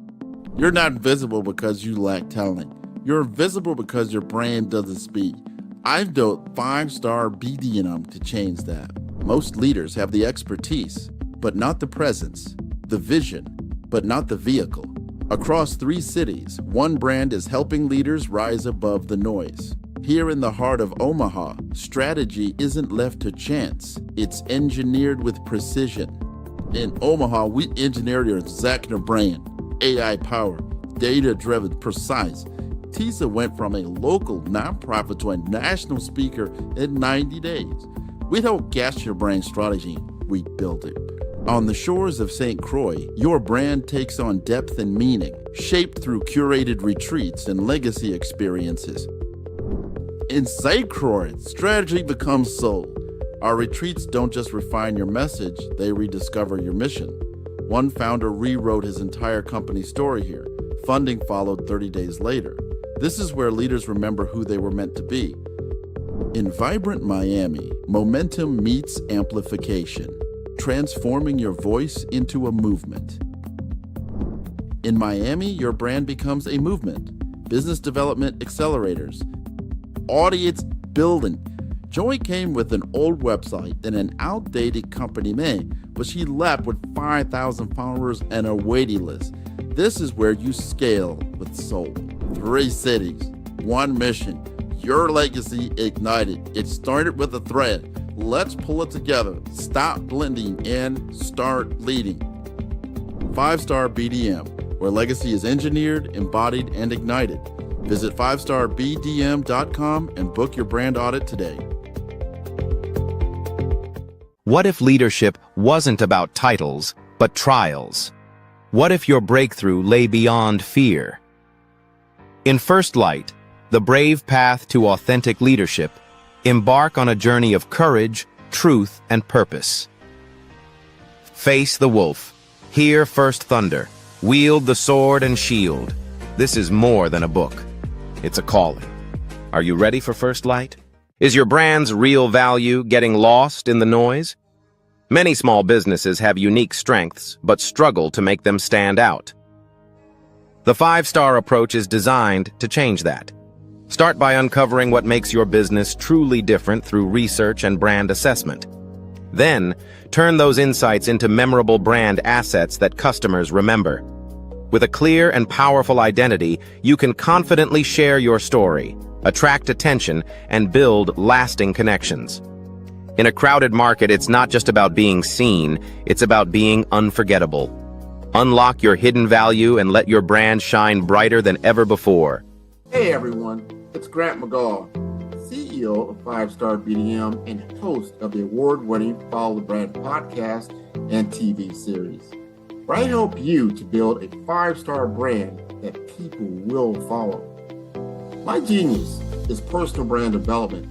Speaker 1: You're not visible because you lack talent. You're visible because your brand doesn't speak. I've built 5-star BD&M to change that. Most leaders have the expertise, but not the presence, the vision, but not the vehicle. Across 3 cities, one brand is helping leaders rise above the noise. Here in the heart of Omaha, strategy isn't left to chance. It's engineered with precision. In Omaha, we engineered your executive brand, AI-powered, data-driven, precise. TISA went from a local nonprofit to a national speaker in 90 days. We don't guess your brand strategy, we build it. On the shores of St. Croix, your brand takes on depth and meaning, shaped through curated retreats and legacy experiences. In St. Croix, strategy becomes soul. Our retreats don't just refine your message, they rediscover your mission. One founder rewrote his entire company story here. Funding followed 30 days later. This is where leaders remember who they were meant to be. In vibrant Miami, momentum meets amplification, transforming your voice into a movement. In Miami, your brand becomes a movement. Business development accelerators, audience building. Joy came with an old website and an outdated company name, but she left with 5,000 followers and a waiting list. This is where you scale with soul. 3 cities, 1 mission, your legacy ignited. It started with a thread. Let's pull it together. Stop blending and start leading. 5-star BDM, where legacy is engineered, embodied, and ignited. Visit 5starbdm.com and book your brand audit today.
Speaker 3: What if leadership wasn't about titles, but trials? What if your breakthrough lay beyond fear? In First Light, the brave path to authentic leadership, embark on a journey of courage, truth, and purpose. Face the wolf, hear first thunder, wield the sword and shield. This is more than a book. It's a calling. Are you ready for First Light? Is your brand's real value getting lost in the noise? Many small businesses have unique strengths, but struggle to make them stand out. The 5-star approach is designed to change that. Start by uncovering what makes your business truly different through research and brand assessment. Then, turn those insights into memorable brand assets that customers remember. With a clear and powerful identity, you can confidently share your story, attract attention, and build lasting connections. In a crowded market, it's not just about being seen, it's about being unforgettable. Unlock your hidden value and let your brand shine brighter than ever before.
Speaker 1: Hey everyone, it's Grant McGaw, CEO of 5-Star BDM and host of the award-winning Follow the Brand podcast and TV series, where I help you to build a 5-star brand that people will follow. My genius is personal brand development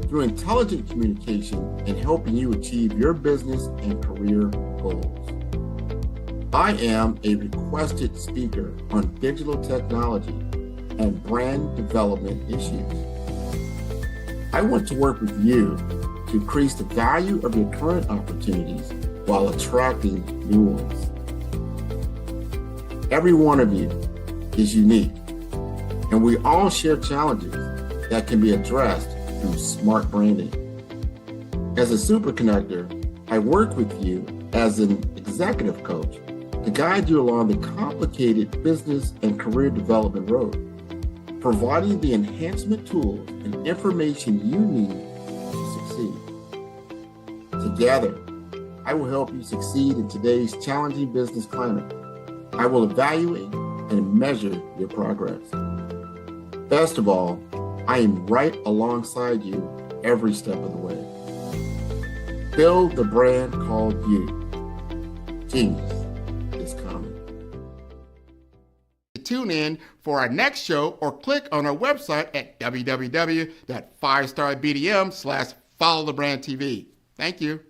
Speaker 1: through intelligent communication and helping you achieve your business and career goals. I am a requested speaker on digital technology and brand development issues. I want to work with you to increase the value of your current opportunities while attracting new ones. Every one of you is unique, and we all share challenges that can be addressed through smart branding. As a super connector, I work with you as an executive coach to guide you along the complicated business and career development road, providing the enhancement tools and information you need to succeed. Together, I will help you succeed in today's challenging business climate. I will evaluate and measure your progress. Best of all, I am right alongside you every step of the way. Build the brand called you. Genius is coming. Tune in for our next show or click on our website at www.5starbdm/followthebrandtv. Thank you.